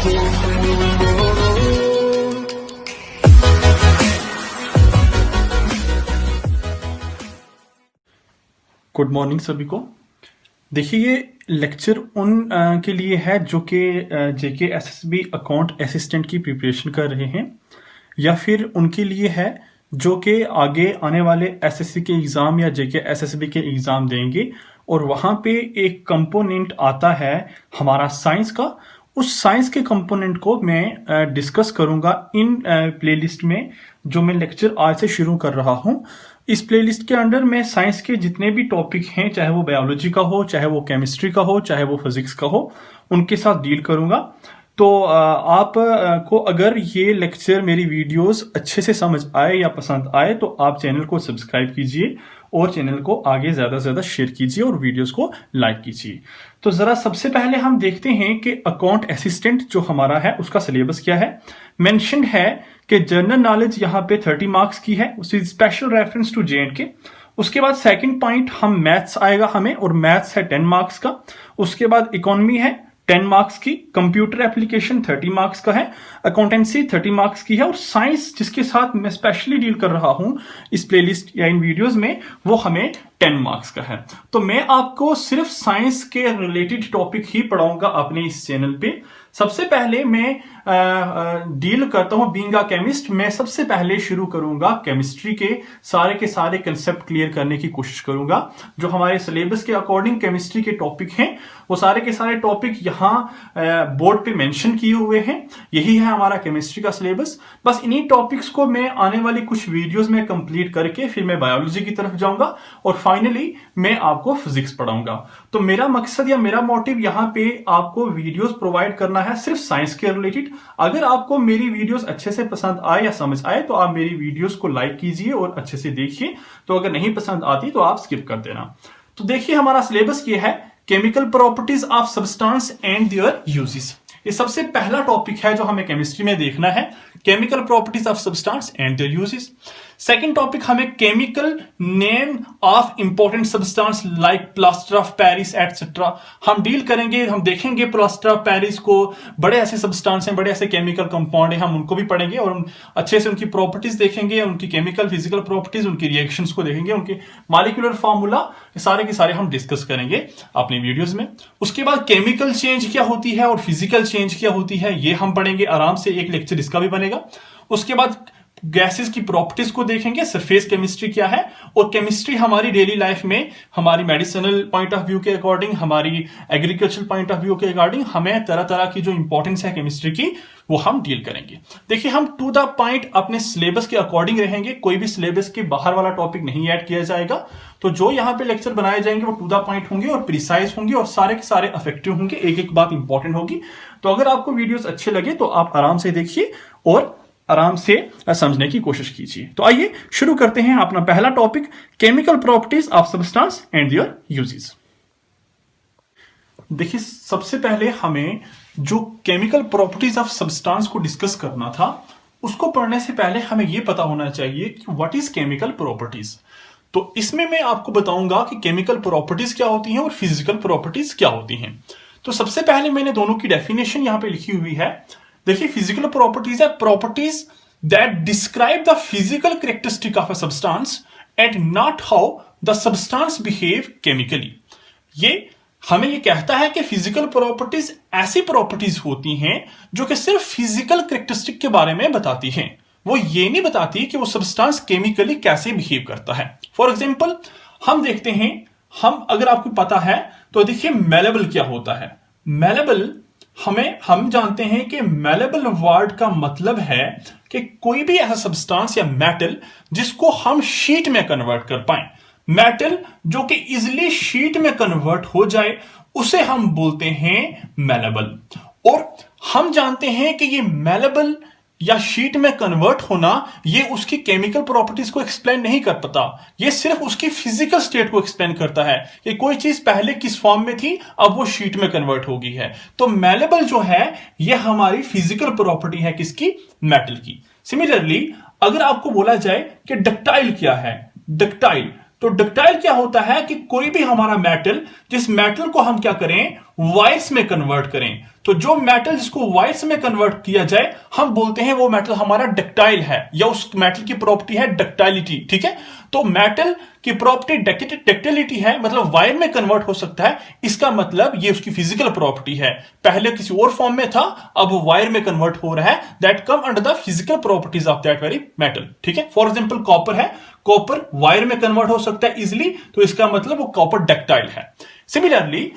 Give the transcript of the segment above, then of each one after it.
Good morning सभी को। देखिए ये लेक्चर उन के लिए है जो कि जेके एसएसबी अकाउंट असिस्टेंट की प्रिपरेशन कर रहे हैं, या फिर उनके लिए है जो कि आगे आने वाले एसएससी के एग्ज़ाम या जेके एसएसबी के एग्ज़ाम देंगे और वहाँ पे एक कंपोनेंट आता है हमारा साइंस का। उस साइंस के कंपोनेंट को मैं डिस्कस करूँगा इन प्लेलिस्ट में जो मैं लेक्चर आज से शुरू कर रहा हूँ। इस प्लेलिस्ट के अंडर मैं साइंस के जितने भी टॉपिक हैं, चाहे वो बायोलॉजी का हो, चाहे वो केमिस्ट्री का हो, चाहे वो फिजिक्स का हो, उनके साथ डील करूँगा। तो आप को अगर ये लेक्चर मेरी वीडियोस अच्छे से समझ आए या पसंद आए तो आप चैनल को सब्सक्राइब कीजिए और चैनल को आगे ज़्यादा से ज़्यादा शेयर कीजिए और वीडियोस को लाइक कीजिए। तो ज़रा सबसे पहले हम देखते हैं कि अकाउंट असिस्टेंट जो हमारा है उसका सिलेबस क्या है। मेंशन्ड है कि जनरल नॉलेज यहाँ पे 30 मार्क्स की है, उसकी स्पेशल रेफरेंस टू J&K। उसके बाद सेकंड पॉइंट हम मैथ्स आएगा हमें, और मैथ्स है 10 मार्क्स का। उसके बाद इकोनॉमी है 10 मार्क्स की, कंप्यूटर एप्लीकेशन 30 मार्क्स का है, अकाउंटेंसी 30 मार्क्स की है, और साइंस जिसके साथ मैं स्पेशली डील कर रहा हूं इस प्लेलिस्ट या इन वीडियोस में, वो हमें 10 मार्क्स का है। तो मैं आपको सिर्फ साइंस के रिलेटेड टॉपिक ही पढ़ाऊंगा अपने इस चैनल पे। सबसे पहले मैं डील करता हूं बीइंग अ केमिस्ट। मैं सबसे पहले शुरू करूंगा केमिस्ट्री के सारे कंसेप्ट क्लियर करने की कोशिश करूंगा। जो हमारे सिलेबस के अकॉर्डिंग केमिस्ट्री के टॉपिक हैं वो सारे के सारे टॉपिक यहाँ बोर्ड पे मेंशन किए हुए हैं। यही है हमारा केमिस्ट्री का सिलेबस। बस इन्हीं टॉपिक्स को मैं आने वाली कुछ वीडियोस में कंप्लीट करके फिर मैं बायोलॉजी की तरफ जाऊंगा और फाइनली मैं आपको फिजिक्स पढ़ाऊंगा। तो मेरा मकसद या मेरा मोटिव यहाँ पे आपको वीडियोस प्रोवाइड करना है सिर्फ साइंस के रिलेटेड। अगर आपको मेरी वीडियोस अच्छे से पसंद आए या समझ आए तो आप मेरी वीडियोस को लाइक कीजिए और अच्छे से देखिए। तो अगर नहीं पसंद आती तो आप स्किप कर देना। तो देखिए हमारा सिलेबस ये है, chemical properties of substance and their uses. ये सबसे पहला टॉपिक है जो हमें केमिस्ट्री में देखना है, chemical properties of substance and their uses. Second topic हमें chemical name of important substance like plaster of Paris etcetera हम डील करेंगे। हम देखेंगे प्लास्टर ऑफ पेरिस को, बड़े ऐसे सब्सटेंस हैं, बड़े ऐसे केमिकल कंपाउंड हैं, हम उनको भी पढ़ेंगे और हम अच्छे से उनकी प्रॉपर्टीज देखेंगे, उनकी केमिकल फिजिकल प्रॉपर्टीज, उनकी रिएक्शंस को देखेंगे, उनके मॉलिक्यूलर फार्मूला, सारे के सारे हम डिस्कस करेंगे अपनी वीडियोस में। उसके बाद केमिकल चेंज क्या होती है और फिजिकल चेंज क्या होती है ये हम पढ़ेंगे आराम से, एक लेक्चर इसका भी बनेगा। उसके बाद गैसेस की प्रॉपर्टीज को देखेंगे, सरफेस केमिस्ट्री क्या है, और केमिस्ट्री हमारी डेली लाइफ में, हमारी मेडिसिनल पॉइंट ऑफ व्यू के अकॉर्डिंग, हमारी एग्रीकल्चरल पॉइंट ऑफ व्यू के अकॉर्डिंग हमें तरह तरह की जो इंपॉर्टेंस है केमिस्ट्री की वो हम डील करेंगे। देखिए हम टू द पॉइंट अपने सिलेबस के अकॉर्डिंग रहेंगे, कोई भी सिलेबस के बाहर वाला टॉपिक नहीं ऐड किया जाएगा। तो जो यहाँ पे लेक्चर बनाए जाएंगे वो टू द पॉइंट होंगे और प्रिसाइज होंगे और सारे के सारे इफेक्टिव होंगे, एक एक बात इंपॉर्टेंट होगी। तो अगर आपको वीडियोस अच्छे लगे तो आप आराम से देखिए और आराम से समझने की कोशिश कीजिए। तो आइए शुरू करते हैं अपना पहला topic, chemical properties of substance and their uses. देखिए सबसे पहले हमें जो केमिकल प्रॉपर्टीज ऑफ सब्सटेंस को डिस्कस करना था, उसको पढ़ने से पहले हमें यह पता होना चाहिए कि व्हाट इज केमिकल प्रॉपर्टीज। तो इसमें मैं आपको बताऊंगा कि केमिकल प्रॉपर्टीज क्या होती हैं और फिजिकल प्रॉपर्टीज क्या होती हैं। तो सबसे पहले मैंने दोनों की डेफिनेशन यहां पे लिखी हुई है। देखिए फिजिकल प्रॉपर्टीज है properties that describe the physical characteristic of a substance and not how the substance behave chemically. ये हमें ये कहता है कि फिजिकल प्रॉपर्टीज ऐसी प्रॉपर्टीज होती हैं जो कि सिर्फ फिजिकल कैरेक्टरिस्टिक के बारे में बताती हैं, वो ये नहीं बताती कि वो सब्सटेंस केमिकली कैसे बिहेव करता है। फॉर एग्जाम्पल हम देखते हैं, हम अगर आपको पता है तो देखिए मेलेबल क्या होता है। मेलेबल हम जानते हैं कि मेलेबल वर्ड का मतलब है कि कोई भी ऐसा सब्सटेंस या मेटल जिसको हम शीट में कन्वर्ट कर पाए, मेटल जो कि इजिली शीट में कन्वर्ट हो जाए उसे हम बोलते हैं मेलेबल। और हम जानते हैं कि ये मेलेबल या शीट में कन्वर्ट होना ये उसकी केमिकल प्रॉपर्टीज को एक्सप्लेन नहीं कर पाता, ये सिर्फ उसकी फिजिकल स्टेट को एक्सप्लेन करता है कि कोई चीज पहले किस फॉर्म में थी अब वो शीट में कन्वर्ट हो गई है। तो मेलेबल जो है ये हमारी फिजिकल प्रॉपर्टी है किसकी, मेटल की। सिमिलरली अगर आपको बोला जाए कि डक्टाइल क्या है, डक्टाइल तो डक्टाइल क्या होता है कि कोई भी हमारा मेटल, जिस मेटल को हम क्या करें, वायर्स में कन्वर्ट करें, तो जो मेटल जिसको वायर्स में कन्वर्ट किया जाए हम बोलते हैं वो मेटल हमारा डक्टाइल है, या उस मेटल की प्रॉपर्टी है डक्टाइलिटी। ठीक है, तो मेटल की प्रॉपर्टी डक्टिलिटी है, मतलब वायर में कन्वर्ट हो सकता है, इसका मतलब ये उसकी फिजिकल प्रॉपर्टी है। पहले किसी और फॉर्म में था, अब वायर में कन्वर्ट हो रहा है, that come under the physical properties of that very metal. ठीक है, फॉर एग्जांपल कॉपर है, कॉपर वायर में कन्वर्ट हो सकता है इजिली, तो इसका मतलब वो कॉपर डक्टाइल है। सिमिलरली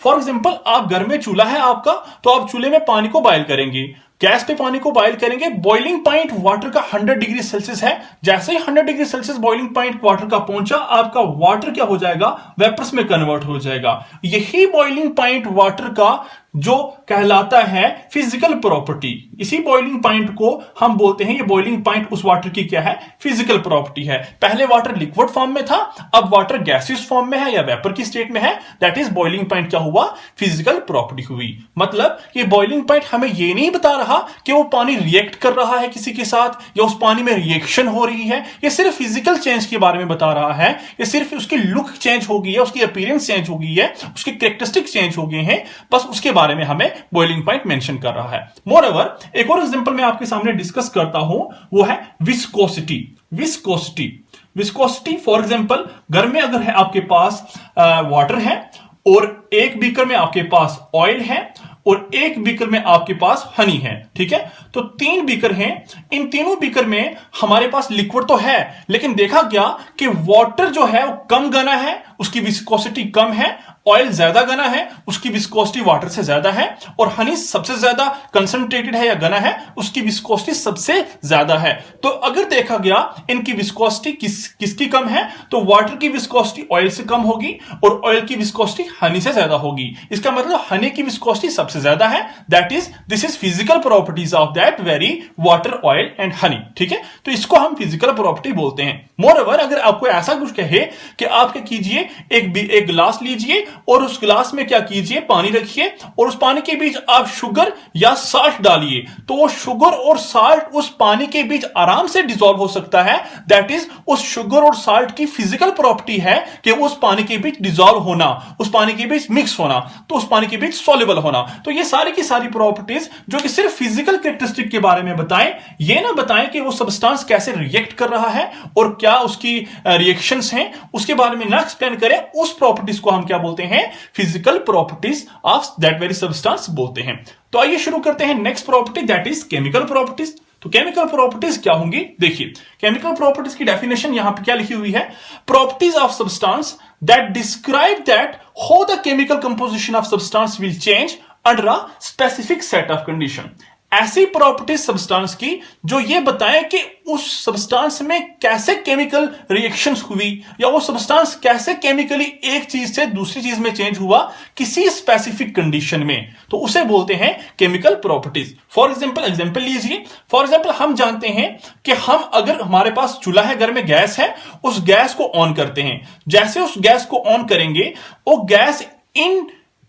फॉर एग्जांपल आप घर में चूल्हा है आपका, तो आप चूल्हे में पानी को बॉयल करेंगे, गैस पे पानी को बॉयल करेंगे, बॉइलिंग पॉइंट वाटर का 100 डिग्री सेल्सियस है। जैसे ही 100 degree Celsius boiling point water का पहुंचा, आपका वाटर क्या हो जाएगा, वेपर्स में कन्वर्ट हो जाएगा। यही बॉइलिंग पॉइंट वाटर का जो कहलाता है फिजिकल प्रॉपर्टी, इसी बॉइलिंग पॉइंट को हम बोलते हैं, ये बॉइलिंग पॉइंट उस वाटर की क्या है, फिजिकल प्रॉपर्टी है। पहले वाटर लिक्विड फॉर्म में था, अब वाटर गैसियस फॉर्म में है या वेपर की स्टेट में है, दैट इज बॉइलिंग पॉइंट क्या हुआ, फिजिकल प्रॉपर्टी हुई। मतलब ये बॉइलिंग पॉइंट हमें ये नहीं बता रहा कि वो पानी रिएक्ट कर रहा है किसी के साथ, या उस पानी में रिएक्शन हो रही है, ये सिर्फ फिजिकल चेंज के बारे में बता रहा है, ये सिर्फ उसकी लुक चेंज हो गई है, उसकी अपीयरेंस चेंज हो गई है, उसके कैरेक्टरिस्टिक चेंज हो गए हैं, बस उसके बारे में हमें बॉइलिंग पॉइंट मेंशन कर रहा है। मोरओवर एक और एग्जांपल मैं आपके सामने डिस्कस करता हूं, वो है viscosity. Viscosity viscosity for example घर में अगर है आपके पास वाटर है, और एक बीकर में आपके पास ऑयल है, और एक बीकर में आपके पास हनी है। ठीक है, तो 3 बीकर हैं, इन तीनों बीकर में हमारे पास लिक्विड तो है, लेकिन देखा गया कि वाटर जो है वो कम घना है, उसकी विस्कोसिटी कम है, ऑयल ज्यादा घना है, उसकी विस्कोसिटी वाटर से ज्यादा है, और हनी सबसे ज्यादा कंसंट्रेटेड है या घना है, उसकी विस्कोसिटी सबसे ज्यादा है। तो अगर देखा गया इनकी विस्कोसिटी किसकी कम है, तो वाटर की विस्कोसिटी ऑयल से कम होगी, और ऑयल की विस्कोसिटी हनी से ज्यादा होगी। इसका मतलब हनी की विस्कोसिटी सबसे ज्यादा है, that is this is physical properties of that very water, oil and honey. ठीक है, तो इसको हम फिजिकल प्रॉपर्टी बोलते हैं। मोरओवर अगर आपको ऐसा कुछ कहे कि आप क्या कीजिए, एक गिलास लीजिए और उस गिलास में क्या कीजिए, पानी रखिए, और उस पानी के बीच आप शुगर या साल्ट डालिए, तो वो शुगर और साल्ट उस पानी के बीच आराम से डिसॉल्व हो सकता है। दैट इज उस शुगर और साल्ट की फिजिकल प्रॉपर्टी है कि उस पानी के बीच डिसॉल्व होना, उस पानी के बीच मिक्स होना, तो उस पानी के बीच सॉल्युबल होना। तो ये सारी की सारी प्रॉपर्टीज जो कि सिर्फ फिजिकल कैरेक्टरिस्टिक के बारे में बताएं, ये ना बताएं कि वो सब्सटेंस कैसे रिएक्ट कर रहा है और क्या उसकी रिएक्शंस हैं, उसके बारे में ना एक्सप्लेन करें, उस प्रॉपर्टीज को हम क्या बोलते हैं, physical properties of that very substance बोलते हैं। तो आइए शुरू करते हैं next property, that is chemical properties. तो केमिकल प्रॉपर्टीज क्या होंगी, देखिए केमिकल प्रॉपर्टीज की डेफिनेशन यहां पे क्या लिखी हुई है, properties of substance that describe that how the chemical composition of substance will change under a specific set of condition. ऐसी प्रॉपर्टीज सब्सटेंस की जो ये बताए कि उस सब्सटेंस में कैसे केमिकल रिएक्शंस हुई, या वो सब्सटेंस कैसे केमिकली एक चीज से दूसरी चीज में चेंज हुआ किसी स्पेसिफिक कंडीशन में, तो उसे बोलते हैं केमिकल प्रॉपर्टीज। फॉर एग्जांपल लीजिए, फॉर एग्जांपल हम जानते हैं कि हम अगर हमारे पास चूल्हा है, घर में गैस है, उस गैस को ऑन करते हैं, जैसे उस गैस को ऑन करेंगे, वो gas in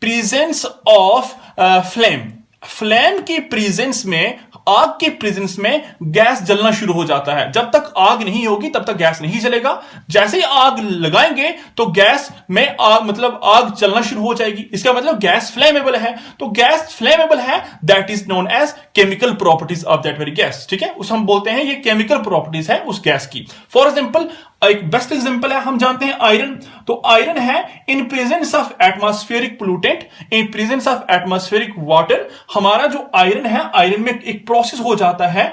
presence of flame की प्रेजेंस में, आग के प्रेजेंस में गैस जलना शुरू हो जाता है। जब तक आग नहीं होगी तब तक गैस नहीं जलेगा, जैसे ही आग लगाएंगे तो गैस में आग जलना शुरू हो जाएगी। इसका मतलब गैस फ्लेमेबल है, तो गैस फ्लेमेबल है, that is known as chemical properties of that very gas. ठीक है, उस हम बोलते हैं ये केमिकल प्रॉपर्टीज है उस गैस की। फॉर एग्जांपल एक बेस्ट एग्जांपल है, हम जानते हैं आयरन, तो आयरन है in presence of atmospheric pollutant, in presence of atmospheric water, हमारा जो आयरन है, आयरन में एक प्रोसेस हो जाता है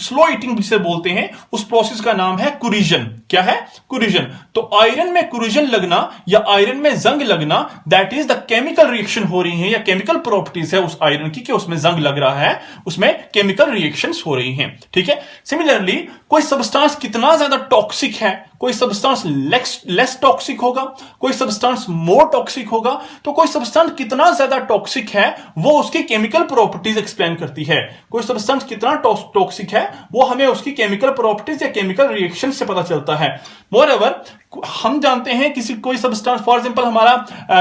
स्लो ईटिंग जिसे बोलते हैं, उस प्रोसेस का नाम है कुरिजन। क्या है, कुरिजन। तो आयरन में कुरिजन लगना या आयरन में जंग लगना, that is the chemical reaction हो रही है या केमिकल प्रॉपर्टीज है उस आयरन की कि उसमें जंग लग रहा है, उसमें केमिकल रिएक्शंस हो रही हैं। ठीक है, सिमिलरली कोई सब्सटेंस कितना ज्यादा टॉक्सिक है, कोई सब्सटेंस लेस टॉक्सिक होगा, कोई सब्सटेंस मोर टॉक्सिक होगा, तो कोई सब्सटेंस कितना ज्यादा टॉक्सिक है वो उसकी केमिकल प्रॉपर्टीज एक्सप्लेन करती है। कोई सब्सटेंस कितना टॉक्सिक है वो हमें उसकी केमिकल प्रॉपर्टीज या केमिकल रिएक्शन से पता चलता है। मोरओवर हम जानते हैं कोई सब्सटेंस, फॉर एग्जांपल हमारा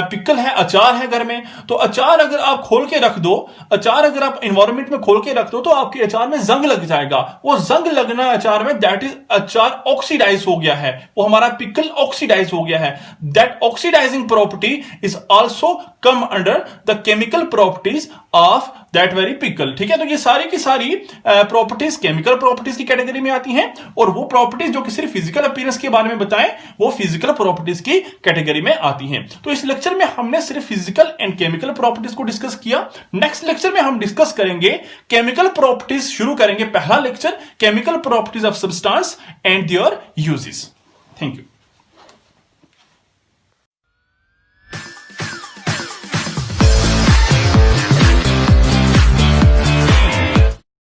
पिकल है, अचार है घर में, तो अचार अगर आप खोल के रख दो, अचार अगर आप एनवायरमेंट में खोल के रख दो, तो आपके अचार में जंग लग जाएगा। वो जंग लगना अचार में, दैट इज अचार ऑक्सीडाइज हो गया है, है, वो हमारा पिकल ऑक्सीडाइज हो गया है, that oxidising property is also come under the chemical properties of that very pickle. ठीक है, तो ये सारी की सारी प्रॉपर्टीज केमिकल प्रॉपर्टीज की कैटेगरी में आती हैं, और वो प्रॉपर्टीज जो कि सिर्फ फिजिकल अपीयरेंस के बारे में बताएं वो फिजिकल प्रॉपर्टीज की कैटेगरी में आती हैं। तो इस लेक्चर में हमने सिर्फ फिजिकल एंड केमिकल प्रॉपर्टीज को डिस्कस किया। नेक्स्ट लेक्चर में हम डिस्कस करेंगे केमिकल प्रॉपर्टीज, शुरू करेंगे पहला lecture chemical properties of substance and their uses. Thank you.